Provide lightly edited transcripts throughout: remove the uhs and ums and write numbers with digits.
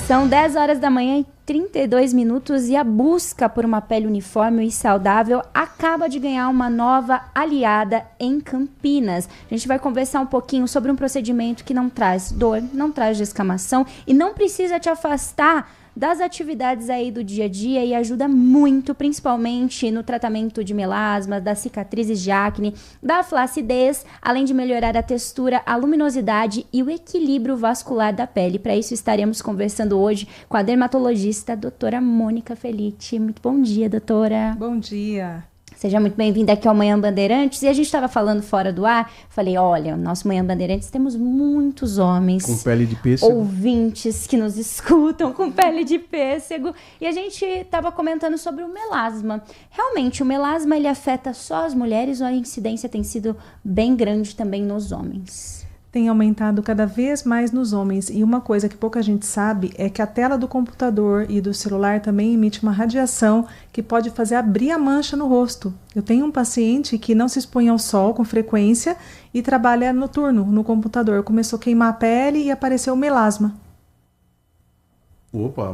São 10 horas da manhã e 32 minutos e a busca por uma pele uniforme e saudável acaba de ganhar uma nova aliada em Campinas. A gente vai conversar um pouquinho sobre um procedimento que não traz dor, não traz descamação e não precisa te afastar das atividades aí do dia a dia e ajuda muito, principalmente no tratamento de melasma, das cicatrizes de acne, da flacidez, além de melhorar a textura, a luminosidade e o equilíbrio vascular da pele. Para isso estaremos conversando hoje com a dermatologista, a doutora Mônica Felitti. Muito bom dia, doutora. Bom dia. Seja muito bem-vinda aqui ao Manhã Bandeirantes. E a gente estava falando fora do ar, falei, olha, no nosso Manhã Bandeirantes temos muitos homens com pele de pêssego, ouvintes que nos escutam com pele de pêssego. E a gente estava comentando sobre o melasma. Realmente, o melasma ele afeta só as mulheres ou a incidência tem sido bem grande também nos homens? Tem aumentado cada vez mais nos homens. E uma coisa que pouca gente sabe é que a tela do computador e do celular também emite uma radiação que pode fazer abrir a mancha no rosto. Eu tenho um paciente que não se expõe ao sol com frequência e trabalha noturno no computador. Começou a queimar a pele e apareceu o melasma. Opa,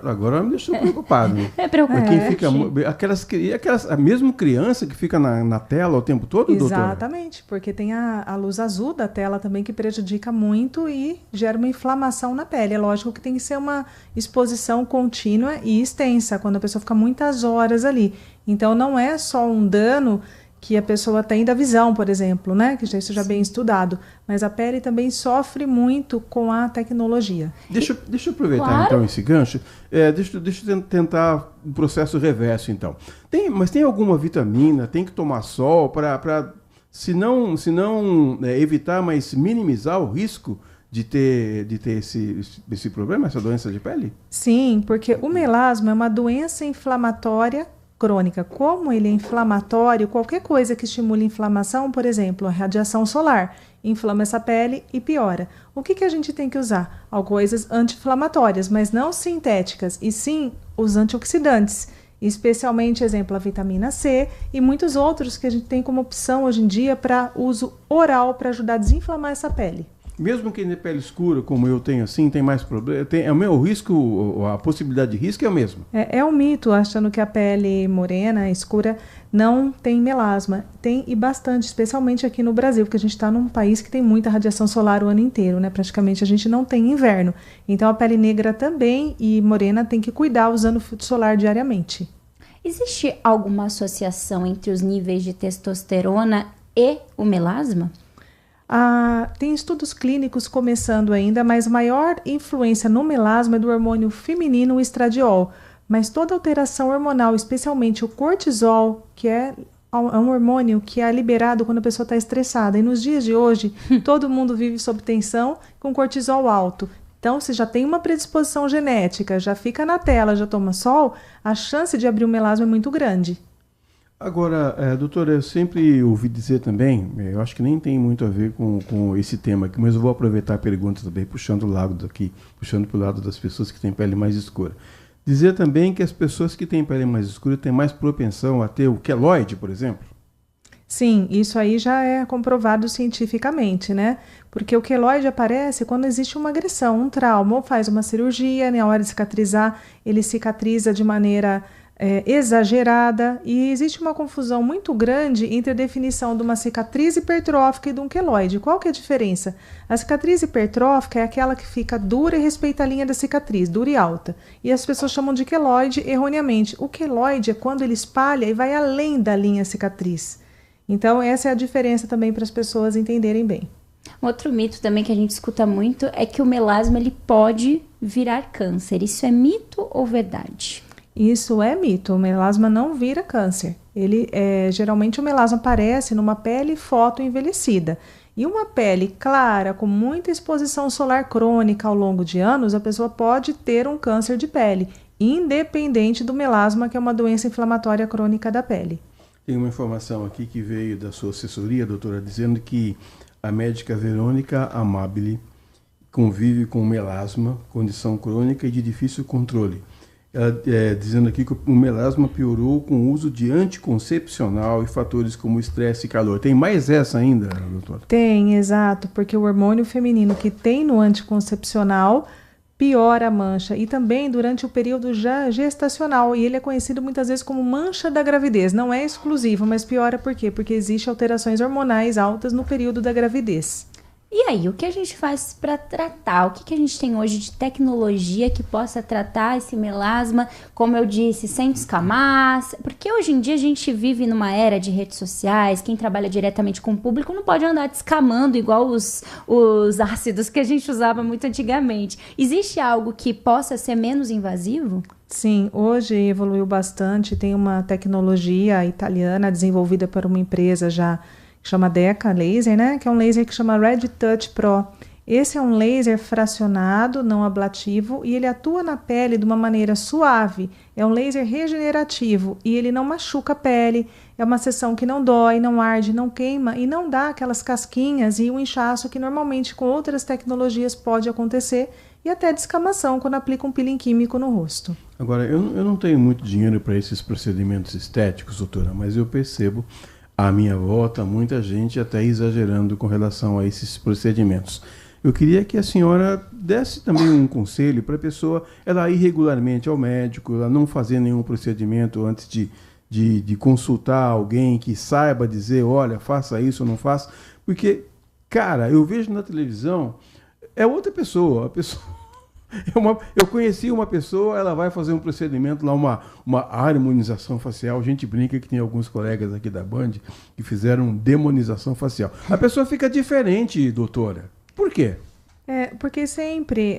agora me deixou preocupado. É preocupante. Quem fica, mesmo criança que fica na tela o tempo todo, doutora? Exatamente, porque tem a luz azul da tela também que prejudica muito e gera uma inflamação na pele. É lógico que tem que ser uma exposição contínua e extensa, quando a pessoa fica muitas horas ali. Então não é só um dano que a pessoa tem da visão, por exemplo, né? Que isso já bem estudado. Mas a pele também sofre muito com a tecnologia. Deixa eu aproveitar, então, esse gancho. Deixa eu tentar o processo reverso, então. Mas tem alguma vitamina? Tem que tomar sol para se não evitar, mas minimizar o risco de ter esse problema, essa doença de pele? Sim, porque o melasma é uma doença inflamatória crônica. Como ele é inflamatório, qualquer coisa que estimule inflamação, por exemplo, a radiação solar, inflama essa pele e piora. O que a gente tem que usar? Coisas anti-inflamatórias, mas não sintéticas, e sim os antioxidantes, especialmente, exemplo, a vitamina C e muitos outros que a gente tem como opção hoje em dia para uso oral para ajudar a desinflamar essa pele. Mesmo quem tem pele escura, como eu tenho assim, tem mais problema? É o meu risco, a possibilidade de risco é o mesmo? É um mito, achando que a pele morena, escura, não tem melasma. Tem e bastante, especialmente aqui no Brasil, porque a gente está num país que tem muita radiação solar o ano inteiro, né? Praticamente a gente não tem inverno. Então a pele negra também e morena tem que cuidar usando filtro solar diariamente. Existe alguma associação entre os níveis de testosterona e o melasma? Tem estudos clínicos começando ainda, mas maior influência no melasma é do hormônio feminino, o estradiol. Mas toda alteração hormonal, especialmente o cortisol, que é um hormônio que é liberado quando a pessoa está estressada. E nos dias de hoje, todo mundo vive sob tensão com cortisol alto. Então, se já tem uma predisposição genética, já fica na tela, já toma sol, a chance de abrir um melasma é muito grande. Agora, doutora, eu sempre ouvi dizer também, eu acho que nem tem muito a ver com esse tema aqui, mas eu vou aproveitar a pergunta também, puxando para o lado das pessoas que têm pele mais escura. Dizer também que as pessoas que têm pele mais escura têm mais propensão a ter o queloide, por exemplo? Sim, isso aí já é comprovado cientificamente, né? Porque o queloide aparece quando existe uma agressão, um trauma, ou faz uma cirurgia, na hora de cicatrizar, ele cicatriza de maneira exagerada, e existe uma confusão muito grande entre a definição de uma cicatriz hipertrófica e de um queloide. Qual que é a diferença? A cicatriz hipertrófica é aquela que fica dura e respeita a linha da cicatriz, dura e alta. E as pessoas chamam de queloide erroneamente. O queloide é quando ele espalha e vai além da linha cicatriz. Então essa é a diferença também para as pessoas entenderem bem. Outro mito também que a gente escuta muito é que o melasma ele pode virar câncer. Isso é mito ou verdade? Isso é mito, o melasma não vira câncer. Geralmente o melasma aparece numa pele fotoenvelhecida. E uma pele clara, com muita exposição solar crônica ao longo de anos, a pessoa pode ter um câncer de pele, independente do melasma, que é uma doença inflamatória crônica da pele. Tem uma informação aqui que veio da sua assessoria, doutora, dizendo que a médica Verônica Amabile convive com melasma, condição crônica e de difícil controle. Ela dizendo aqui que o melasma piorou com o uso de anticoncepcional e fatores como estresse e calor. Tem mais essa ainda, doutora? Tem, exato, porque o hormônio feminino que tem no anticoncepcional piora a mancha e também durante o período já gestacional, e ele é conhecido muitas vezes como mancha da gravidez. Não é exclusivo, mas piora por quê? Porque existem alterações hormonais altas no período da gravidez. E aí, o que a gente faz para tratar? O que a gente tem hoje de tecnologia que possa tratar esse melasma, como eu disse, sem descamar? Porque hoje em dia a gente vive numa era de redes sociais, quem trabalha diretamente com o público não pode andar descamando igual os ácidos que a gente usava muito antigamente. Existe algo que possa ser menos invasivo? Sim, hoje evoluiu bastante, tem uma tecnologia italiana desenvolvida por uma empresa já que chama Deca Laser, né? Que é um laser que chama Red Touch Pro. Esse é um laser fracionado, não ablativo, e ele atua na pele de uma maneira suave. É um laser regenerativo e ele não machuca a pele. É uma seção que não dói, não arde, não queima e não dá aquelas casquinhas e o inchaço que normalmente com outras tecnologias pode acontecer, e até descamação quando aplica um peeling químico no rosto. Agora, eu não tenho muito dinheiro para esses procedimentos estéticos, doutora, mas eu percebo à minha volta muita gente até exagerando com relação a esses procedimentos. Eu queria que a senhora desse também um conselho para a pessoa, ela ir regularmente ao médico, ela não fazer nenhum procedimento antes de consultar alguém que saiba dizer, olha, faça isso ou não faça, porque, cara, eu vejo na televisão, é outra pessoa, a pessoa... Eu conheci uma pessoa, ela vai fazer um procedimento lá, uma harmonização facial. A gente brinca que tem alguns colegas aqui da Band que fizeram demonização facial. A pessoa fica diferente, doutora. Por quê? Porque sempre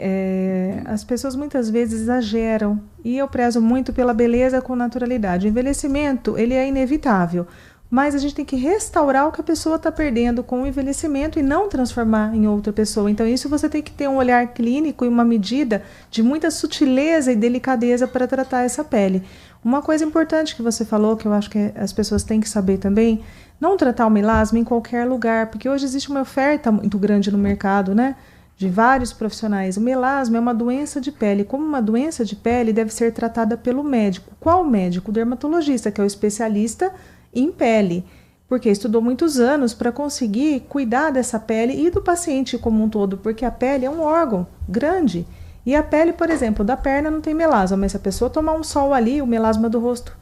as pessoas muitas vezes exageram, e eu prezo muito pela beleza com naturalidade. O envelhecimento, ele é inevitável, mas a gente tem que restaurar o que a pessoa está perdendo com o envelhecimento e não transformar em outra pessoa. Então isso você tem que ter um olhar clínico e uma medida de muita sutileza e delicadeza para tratar essa pele. Uma coisa importante que você falou, que eu acho que as pessoas têm que saber também, não tratar o melasma em qualquer lugar, porque hoje existe uma oferta muito grande no mercado, né? De vários profissionais. O melasma é uma doença de pele. Como uma doença de pele, deve ser tratada pelo médico. Qual médico? O dermatologista, que é o especialista em pele, porque estudou muitos anos para conseguir cuidar dessa pele e do paciente como um todo, porque a pele é um órgão grande. E a pele, por exemplo, da perna não tem melasma, mas se a pessoa tomar um sol ali, o melasma do rosto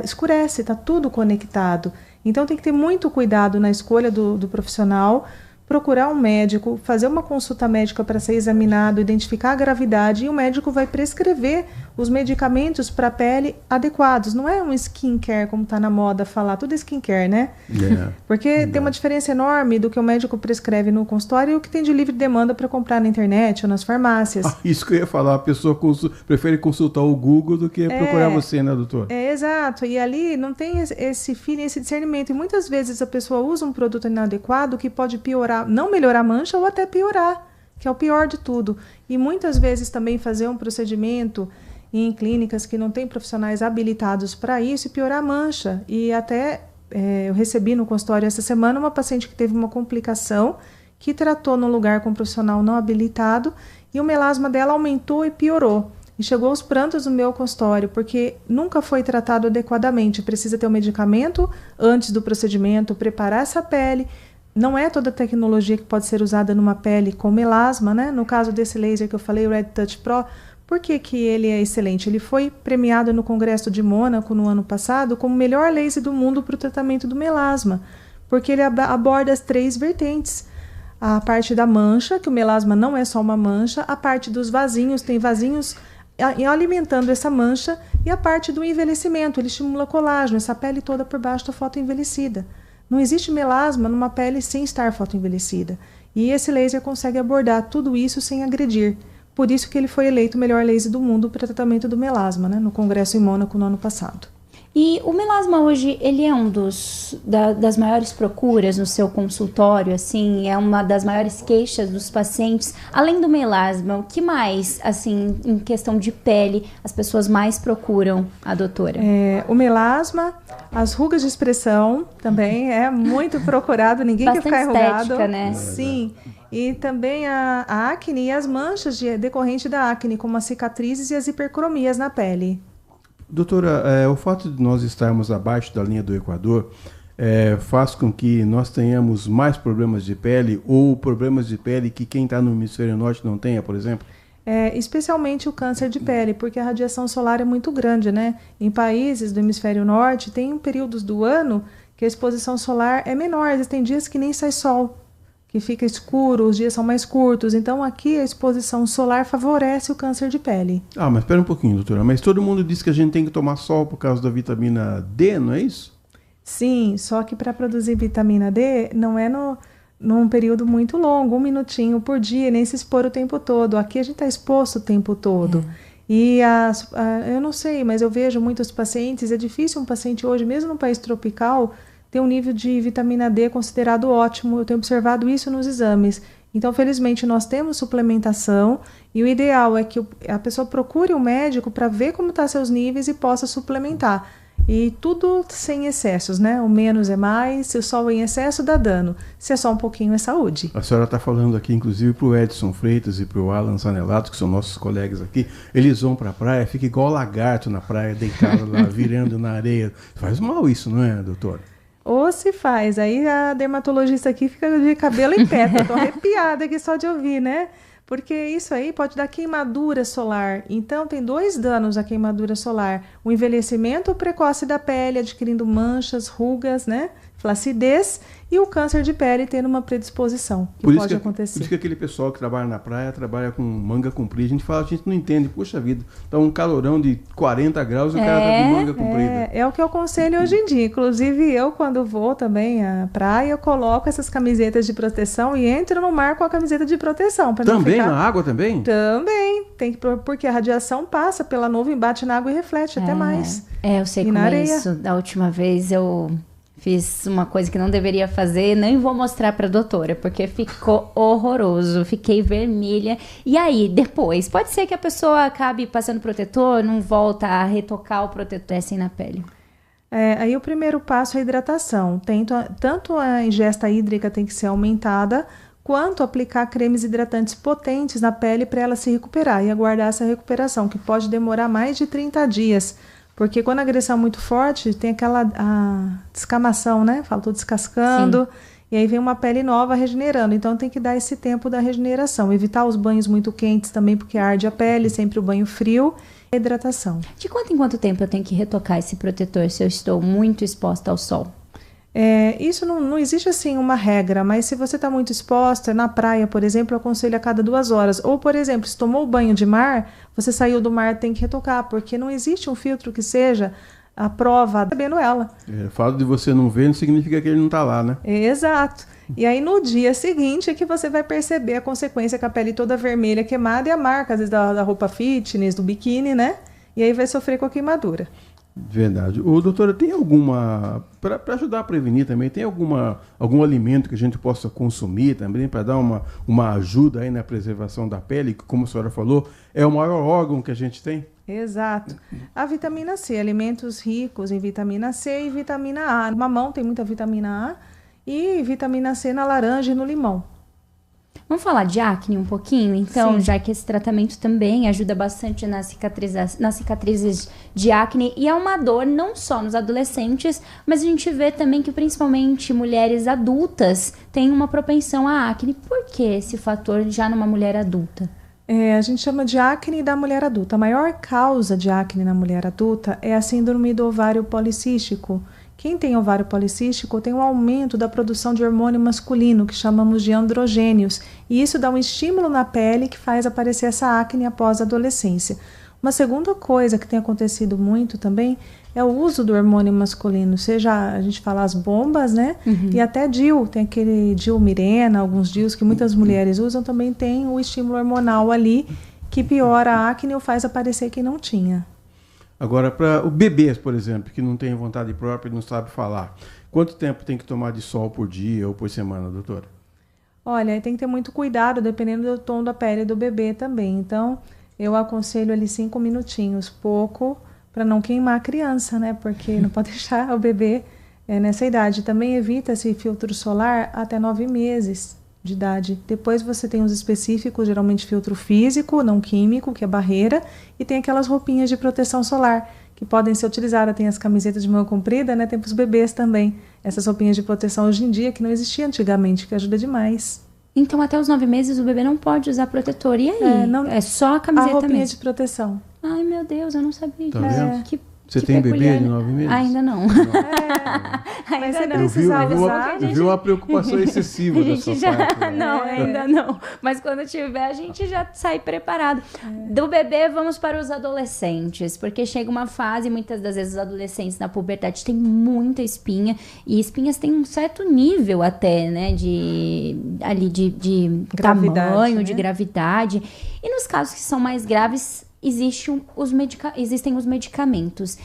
escurece, está tudo conectado. Então tem que ter muito cuidado na escolha do profissional, procurar um médico, fazer uma consulta médica para ser examinado, identificar a gravidade, e o médico vai prescrever os medicamentos para a pele adequados. Não é um skincare, como está na moda falar, tudo é skincare, né? Porque tem uma diferença enorme do que o médico prescreve no consultório e o que tem de livre demanda para comprar na internet ou nas farmácias. Isso que eu ia falar, a pessoa prefere consultar o Google do que procurar você, né, doutor? Exato, e ali não tem esse feeling, esse discernimento, e muitas vezes a pessoa usa um produto inadequado que pode piorar, não melhorar a mancha ou até piorar, que é o pior de tudo. E muitas vezes também fazer um procedimento em clínicas que não tem profissionais habilitados para isso e piorar a mancha. E até eu recebi no consultório essa semana uma paciente que teve uma complicação, que tratou num lugar com um profissional não habilitado, e o melasma dela aumentou e piorou. E chegou aos prantos no meu consultório, porque nunca foi tratado adequadamente. Precisa ter um medicamento antes do procedimento, preparar essa pele. Não é toda tecnologia que pode ser usada numa pele com melasma, né? No caso desse laser que eu falei, o Red Touch Pro, por que que ele é excelente? Ele foi premiado no Congresso de Mônaco no ano passado como o melhor laser do mundo para o tratamento do melasma, porque ele aborda as 3 vertentes. A parte da mancha, que o melasma não é só uma mancha, a parte dos vasinhos, tem vasinhos alimentando essa mancha, e a parte do envelhecimento, ele estimula colágeno, essa pele toda por baixo está fotoenvelhecida. Não existe melasma numa pele sem estar fotoenvelhecida. E esse laser consegue abordar tudo isso sem agredir. Por isso que ele foi eleito o melhor laser do mundo para tratamento do melasma, né, no Congresso em Mônaco no ano passado. E o melasma hoje, ele é das maiores procuras no seu consultório, assim, é uma das maiores queixas dos pacientes. Além do melasma, o que mais, assim, em questão de pele, as pessoas mais procuram a doutora? O melasma, as rugas de expressão também é muito procurado, ninguém quer ficar enrugado. Estética, né? Sim. E também a acne e as manchas decorrentes da acne, como as cicatrizes e as hipercromias na pele. Doutora, o fato de nós estarmos abaixo da linha do Equador faz com que nós tenhamos mais problemas de pele, ou problemas de pele que quem está no hemisfério norte não tenha, por exemplo? Especialmente o câncer de pele, porque a radiação solar é muito grande, né? Em países do hemisfério norte, tem períodos do ano que a exposição solar é menor. Existem dias que nem sai sol, que fica escuro, os dias são mais curtos. Então, aqui a exposição solar favorece o câncer de pele. Ah, mas espera um pouquinho, doutora. Mas todo mundo diz que a gente tem que tomar sol por causa da vitamina D, não é isso? Sim, só que para produzir vitamina D não é num período muito longo, 1 minutinho por dia, nem se expor o tempo todo. Aqui a gente está exposto o tempo todo. E eu não sei, mas eu vejo muitos pacientes, é difícil um paciente hoje, mesmo no país tropical, ter um nível de vitamina D considerado ótimo. Eu tenho observado isso nos exames. Então, felizmente, nós temos suplementação e o ideal é que a pessoa procure um médico para ver como estão seus níveis e possa suplementar. E tudo sem excessos, né? O menos é mais, se o sol em excesso dá dano. Se é só um pouquinho é saúde. A senhora está falando aqui, inclusive, para o Edson Freitas e para o Alan Sanelato, que são nossos colegas aqui. Eles vão para a praia, fica igual lagarto na praia, deitado lá, virando na areia. Faz mal isso, não é, doutora? Ou se faz. Aí a dermatologista aqui fica de cabelo em pé. Eu tô arrepiada aqui só de ouvir, né? Porque isso aí pode dar queimadura solar. Então, tem 2 danos a queimadura solar. O envelhecimento precoce da pele, adquirindo manchas, rugas, né? Flacidez, e o câncer de pele tendo uma predisposição, que pode acontecer. Por isso que aquele pessoal que trabalha na praia, trabalha com manga comprida, a gente não entende, poxa vida, tá um calorão de 40 graus e o cara tá de manga comprida. É o que eu aconselho hoje em dia. Inclusive, eu, quando vou também à praia, eu coloco essas camisetas de proteção e entro no mar com a camiseta de proteção. Também na água também? Também. Porque a radiação passa pela nuvem, bate na água e reflete até mais. Eu sei como é isso. Da última vez eu fiz uma coisa que não deveria fazer, nem vou mostrar pra doutora, porque ficou horroroso, fiquei vermelha. E aí, depois, pode ser que a pessoa acabe passando protetor, não volta a retocar o protetor assim na pele. Aí o primeiro passo é a hidratação. Tanto a ingesta hídrica tem que ser aumentada, quanto aplicar cremes hidratantes potentes na pele para ela se recuperar e aguardar essa recuperação, que pode demorar mais de 30 dias. Porque quando a agressão é muito forte, tem aquela descamação, né? Faltou descascando. Sim. E aí vem uma pele nova regenerando. Então tem que dar esse tempo da regeneração. Evitar os banhos muito quentes também, porque arde a pele. Sempre o banho frio. E a hidratação. De quanto em quanto tempo eu tenho que retocar esse protetor se eu estou muito exposta ao sol? Isso não existe assim uma regra, mas se você está muito exposta, na praia, por exemplo, eu aconselho a cada 2 horas. Ou, por exemplo, se tomou banho de mar, você saiu do mar, tem que retocar, porque não existe um filtro que seja a prova sabendo ela. O fato de você não ver não significa que ele não está lá, né? Exato. E aí no dia seguinte é que você vai perceber a consequência com a pele toda vermelha, queimada, e a marca, às vezes, da roupa fitness, do biquíni, né? E aí vai sofrer com a queimadura. Verdade. Doutora, tem alguma, para ajudar a prevenir também, tem algum alimento que a gente possa consumir também para dar uma ajuda aí na preservação da pele, que, como a senhora falou, é o maior órgão que a gente tem? Exato. A vitamina C, alimentos ricos em vitamina C e vitamina A. No mamão tem muita vitamina A e vitamina C na laranja e no limão. Vamos falar de acne um pouquinho, então, Sim. já que esse tratamento também ajuda bastante nas cicatrizes de acne, e é uma dor não só nos adolescentes, mas a gente vê também que principalmente mulheres adultas têm uma propensão à acne. Por que esse fator já numa mulher adulta? A gente chama de acne da mulher adulta. A maior causa de acne na mulher adulta é a síndrome do ovário policístico. Quem tem ovário policístico tem um aumento da produção de hormônio masculino, que chamamos de androgênios, e isso dá um estímulo na pele que faz aparecer essa acne após a adolescência. Uma segunda coisa que tem acontecido muito também é o uso do hormônio masculino, seja a gente fala as bombas, né? Uhum. E até DIU, tem aquele DIU Mirena, alguns DIUs que muitas mulheres usam, também tem o estímulo hormonal ali, que piora a acne ou faz aparecer quem não tinha. Agora, para o bebês, por exemplo, que não tem vontade própria e não sabe falar, quanto tempo tem que tomar de sol por dia ou por semana, doutora? Olha, tem que ter muito cuidado, dependendo do tom da pele do bebê também. Então, eu aconselho ali 5 minutinhos, pouco, para não queimar a criança, né? Porque não pode deixar o bebê nessa idade. Também evita esse filtro solar até 9 meses de idade. Depois você tem os específicos, geralmente filtro físico, não químico, que é barreira, e tem aquelas roupinhas de proteção solar, que podem ser utilizadas. Tem as camisetas de manga comprida, né? Tem para os bebês também. Essas roupinhas de proteção hoje em dia, que não existia antigamente, que ajuda demais. Então, até os 9 meses, o bebê não pode usar protetor. E aí? É só a A camiseta roupinha mesmo. de proteção. Ai, meu Deus, eu não sabia. Tá vendo? Você que tem peculiar, bebê de né? 9 meses? Ainda não. Mas você não. precisava eu vi uma preocupação excessiva A da gente sua já... parte. Né? Não, ainda não. Mas quando tiver, a gente já sai preparado. Do bebê, vamos para os adolescentes. Porque chega uma fase, muitas das vezes os adolescentes na puberdade têm muita espinha. E espinhas têm um certo nível até, né? De Gravidade, tamanho, né? de gravidade. E nos casos que são mais graves, existem os medicamentos.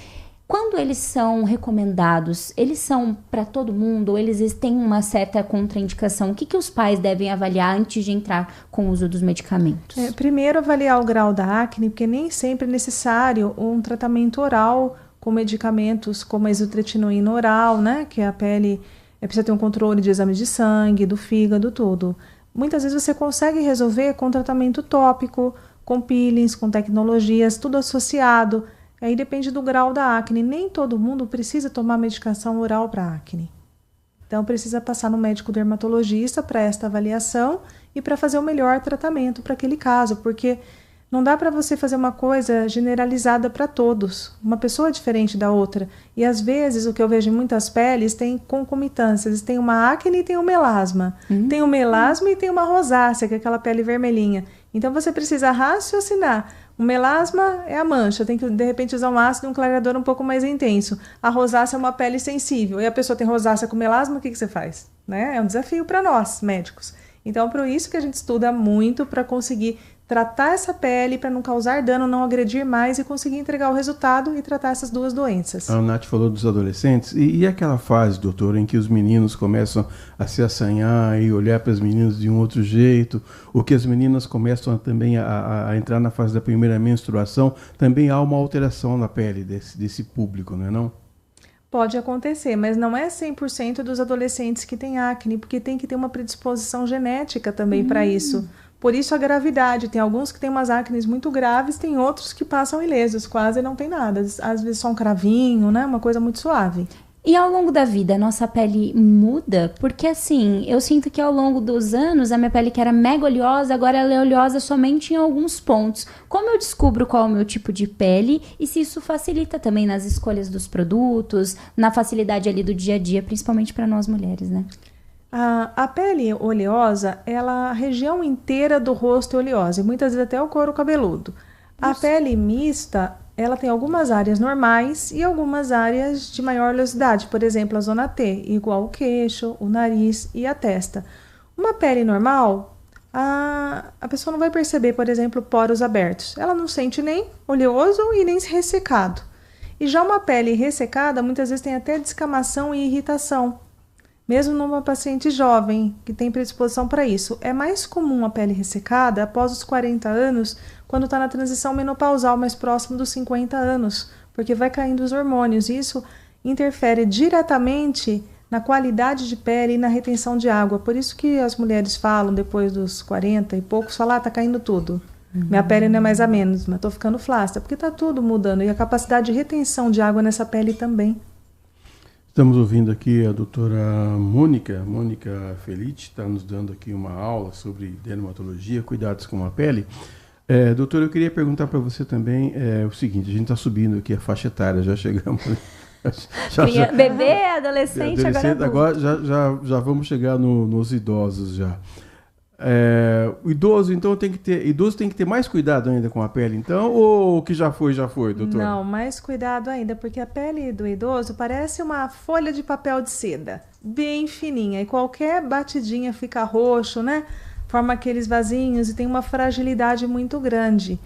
Quando eles são recomendados, eles são para todo mundo ou eles têm uma certa contraindicação? O que os pais devem avaliar antes de entrar com o uso dos medicamentos? Primeiro, avaliar o grau da acne, porque nem sempre é necessário um tratamento oral com medicamentos como a isotretinoína oral, né? Que a pele precisa ter um controle de exame de sangue, do fígado, tudo. Muitas vezes você consegue resolver com tratamento tópico, com peelings, com tecnologias, tudo associado. Aí depende do grau da acne. Nem todo mundo precisa tomar medicação oral para acne. Então precisa passar no médico dermatologista para esta avaliação e para fazer o melhor tratamento para aquele caso, porque não dá para você fazer uma coisa generalizada para todos. Uma pessoa é diferente da outra. E às vezes o que eu vejo em muitas peles tem concomitâncias. Tem uma acne e tem um melasma. Tem um melasma e tem uma rosácea, que é aquela pele vermelhinha. Então você precisa raciocinar. O melasma é a mancha, tem que de repente usar um ácido e um clareador um pouco mais intenso. A rosácea é uma pele sensível. E a pessoa tem rosácea com melasma, o que você faz? Né? É um desafio para nós, médicos. Então, por isso que a gente estuda muito para conseguir tratar essa pele, para não causar dano, não agredir mais e conseguir entregar o resultado e tratar essas duas doenças. A Nath falou dos adolescentes. E aquela fase, doutor, em que os meninos começam a se assanhar e olhar para as meninas de um outro jeito, ou que as meninas começam também a entrar na fase da primeira menstruação, também há uma alteração na pele desse público, não é não? Pode acontecer, mas não é 100% dos adolescentes que têm acne, porque tem que ter uma predisposição genética também para isso. Por isso a gravidade. Tem alguns que têm umas acnes muito graves, tem outros que passam ilesos, quase não tem nada. Às vezes só um cravinho, né? Uma coisa muito suave. E ao longo da vida, a nossa pele muda? Porque assim, eu sinto que ao longo dos anos, a minha pele que era mega oleosa, agora ela é oleosa somente em alguns pontos. Como eu descubro qual é o meu tipo de pele e se isso facilita também nas escolhas dos produtos, na facilidade ali do dia a dia, principalmente para nós mulheres, né? A pele oleosa, a região inteira do rosto é oleosa, e muitas vezes até o couro cabeludo. A pele mista, ela tem algumas áreas normais e algumas áreas de maior oleosidade, por exemplo, a zona T, igual o queixo, o nariz e a testa. Uma pele normal, a pessoa não vai perceber, por exemplo, poros abertos. Ela não sente nem oleoso e nem ressecado. E já uma pele ressecada, muitas vezes tem até descamação e irritação. Mesmo numa paciente jovem, que tem predisposição para isso. É mais comum a pele ressecada após os 40 anos, quando está na transição menopausal, mais próximo dos 50 anos, porque vai caindo os hormônios. E isso interfere diretamente na qualidade de pele e na retenção de água. Por isso que as mulheres falam, depois dos 40 e poucos, falam, tá caindo tudo. Minha pele não é mais a menos, mas tô ficando flácida, porque tá tudo mudando. E a capacidade de retenção de água nessa pele também. Estamos ouvindo aqui a doutora Mônica Felice, está nos dando aqui uma aula sobre dermatologia, cuidados com a pele. Doutora, eu queria perguntar para você também o seguinte, a gente está subindo aqui a faixa etária, já chegamos... Bebê, adolescente, agora já vamos chegar nos idosos já. O idoso, então, tem que ter mais cuidado ainda com a pele, então, ou o que já foi, doutor? Não, mais cuidado ainda, porque a pele do idoso parece uma folha de papel de seda, bem fininha, e qualquer batidinha fica roxo, né? Forma aqueles vasinhos e tem uma fragilidade muito grande.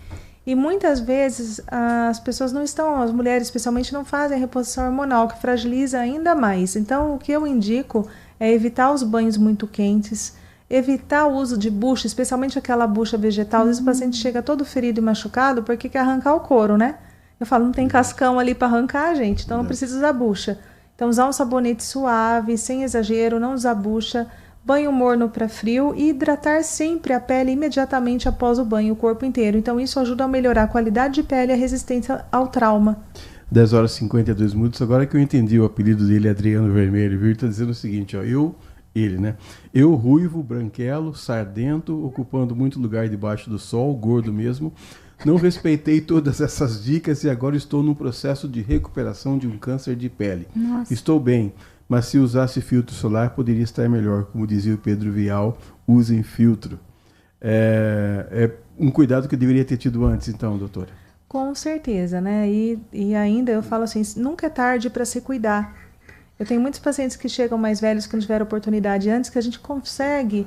E muitas vezes as pessoas as mulheres especialmente, não fazem a reposição hormonal, que fragiliza ainda mais. Então, o que eu indico é evitar os banhos muito quentes, evitar o uso de bucha, especialmente aquela bucha vegetal. Às vezes o paciente chega todo ferido e machucado porque quer arrancar o couro, né? Eu falo, não tem cascão ali para arrancar, gente, então não precisa usar bucha. Então usar um sabonete suave, sem exagero, não usar bucha, banho morno para frio e hidratar sempre a pele imediatamente após o banho, o corpo inteiro. Então isso ajuda a melhorar a qualidade de pele e a resistência ao trauma. 10 horas e 52 minutos, agora que eu entendi o apelido dele, Adriano Vermelho, viu? Ele está dizendo o seguinte, ó, Ele, né? Eu, ruivo, branquelo, sardento, ocupando muito lugar debaixo do sol, gordo mesmo, não respeitei todas essas dicas e agora estou num processo de recuperação de um câncer de pele. Nossa. Estou bem, mas se usasse filtro solar poderia estar melhor. Como dizia o Pedro Vial, usem filtro. É um cuidado que eu deveria ter tido antes, então, doutora. Com certeza, né? E ainda eu falo assim, nunca é tarde para se cuidar. Eu tenho muitos pacientes que chegam mais velhos que não tiveram oportunidade antes, que a gente consegue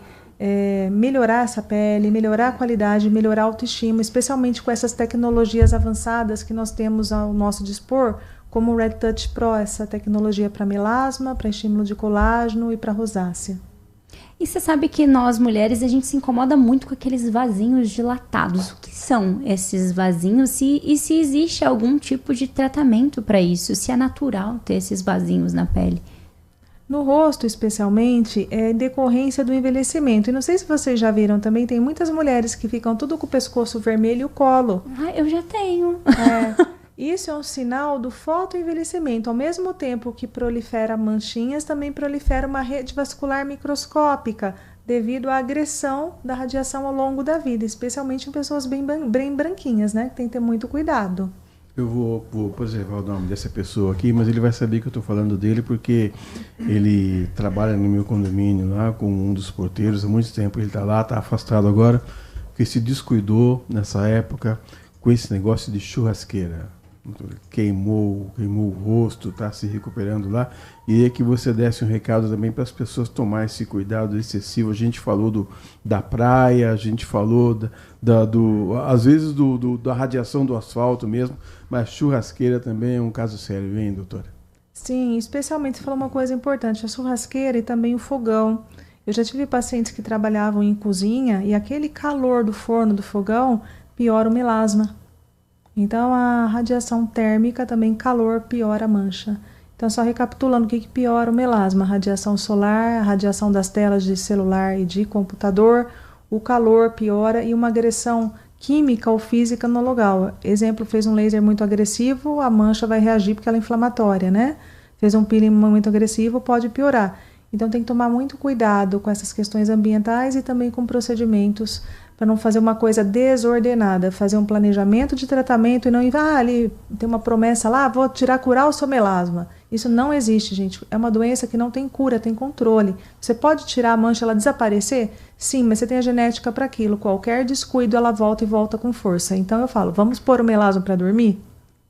melhorar essa pele, melhorar a qualidade, melhorar a autoestima, especialmente com essas tecnologias avançadas que nós temos ao nosso dispor, como o Red Touch Pro, essa tecnologia para melasma, para estímulo de colágeno e para rosácea. E você sabe que nós, mulheres, a gente se incomoda muito com aqueles vasinhos dilatados. O que são esses vasinhos? E se existe algum tipo de tratamento para isso? Se é natural ter esses vasinhos na pele? No rosto, especialmente, é decorrência do envelhecimento. E não sei se vocês já viram também, tem muitas mulheres que ficam tudo com o pescoço vermelho e o colo. Ah, eu já tenho. Isso é um sinal do fotoenvelhecimento. Ao mesmo tempo que prolifera manchinhas, também prolifera uma rede vascular microscópica devido à agressão da radiação ao longo da vida, especialmente em pessoas bem branquinhas, né? Que tem que ter muito cuidado. Eu vou preservar o nome dessa pessoa aqui, mas ele vai saber que eu estou falando dele porque ele trabalha no meu condomínio lá com um dos porteiros há muito tempo. Ele está lá, está afastado agora, porque se descuidou nessa época com esse negócio de churrasqueira. Queimou o rosto, está se recuperando lá. E é que você desse um recado também para as pessoas tomar esse cuidado excessivo. A gente falou da praia, a gente falou às vezes da radiação do asfalto mesmo, mas churrasqueira também é um caso sério, hein, doutora? Sim, especialmente você falou uma coisa importante, a churrasqueira e também o fogão. Eu já tive pacientes que trabalhavam em cozinha e aquele calor do forno, do fogão, piora o melasma. Então, a radiação térmica, também calor, piora a mancha. Então, só recapitulando, o que piora o melasma? A radiação solar, a radiação das telas de celular e de computador, o calor piora e uma agressão química ou física no local. Exemplo, fez um laser muito agressivo, a mancha vai reagir porque ela é inflamatória, né? Fez um peeling muito agressivo, pode piorar. Então, tem que tomar muito cuidado com essas questões ambientais e também com procedimentos para não fazer uma coisa desordenada, fazer um planejamento de tratamento e não ir, ali tem uma promessa lá, vou curar o seu melasma. Isso não existe, gente. É uma doença que não tem cura, tem controle. Você pode tirar a mancha, ela desaparecer? Sim, mas você tem a genética para aquilo. Qualquer descuido, ela volta e volta com força. Então eu falo, vamos pôr o melasma para dormir?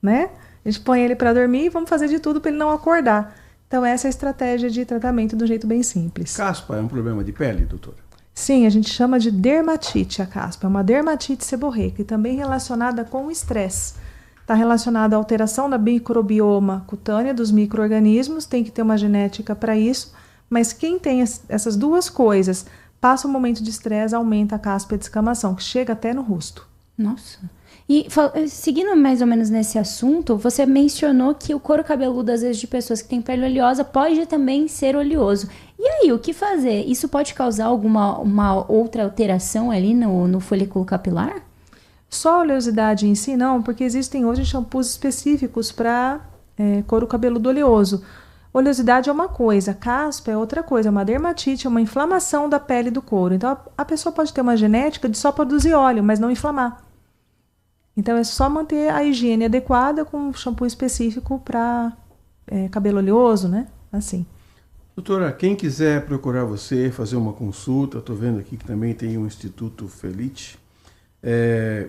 Né? A gente põe ele para dormir e vamos fazer de tudo para ele não acordar. Então essa é a estratégia de tratamento de um jeito bem simples. Caspa é um problema de pele, doutora? Sim, a gente chama de dermatite a caspa. É uma dermatite seborreica e também relacionada com o estresse. Está relacionada à alteração da microbioma cutânea dos micro-organismos, tem que ter uma genética para isso, mas quem tem essas duas coisas, passa um momento de estresse, aumenta a caspa e a descamação, que chega até no rosto. Nossa. E seguindo mais ou menos nesse assunto, você mencionou que o couro cabeludo, às vezes, de pessoas que têm pele oleosa, pode também ser oleoso. E aí, o que fazer? Isso pode causar uma outra alteração ali no folículo capilar? Só a oleosidade em si não, porque existem hoje shampoos específicos para couro cabeludo oleoso. Oleosidade é uma coisa, caspa é outra coisa, é uma dermatite, é uma inflamação da pele do couro. Então, a pessoa pode ter uma genética de só produzir óleo, mas não inflamar. Então, é só manter a higiene adequada com um shampoo específico para cabelo oleoso, né? Assim. Doutora, quem quiser procurar você, fazer uma consulta, estou vendo aqui que também tem um Instituto Felite,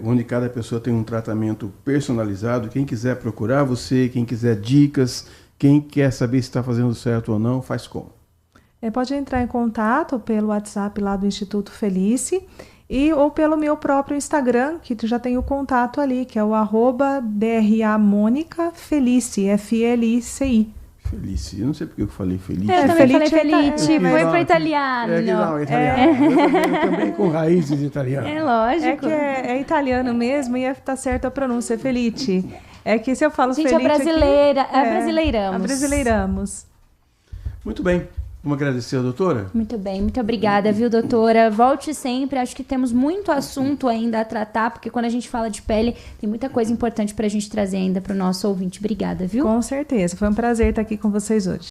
onde cada pessoa tem um tratamento personalizado. Quem quiser procurar você, quem quiser dicas, quem quer saber se está fazendo certo ou não, faz como? Pode entrar em contato pelo WhatsApp lá do Instituto Felice ou pelo meu próprio Instagram, que já tem o contato ali, que é o @DRAMônicaFelice, F-L-I-C-I. Felice, eu não sei porque eu falei Felice. Eu também falei Felice, foi para italiano. Não, italiano. Eu também com raízes italianas. É lógico. É que é italiano mesmo e tá certo a pronúncia, é Felice. É que se eu falo Gente, Felice é brasileira, aqui, abrasileiramos. Abrasileiramos. Muito bem. Vamos agradecer a doutora? Muito bem, muito obrigada, viu, doutora? Volte sempre, acho que temos muito assunto ainda a tratar, porque quando a gente fala de pele, tem muita coisa importante pra gente trazer ainda pro nosso ouvinte. Obrigada, viu? Com certeza, foi um prazer estar aqui com vocês hoje.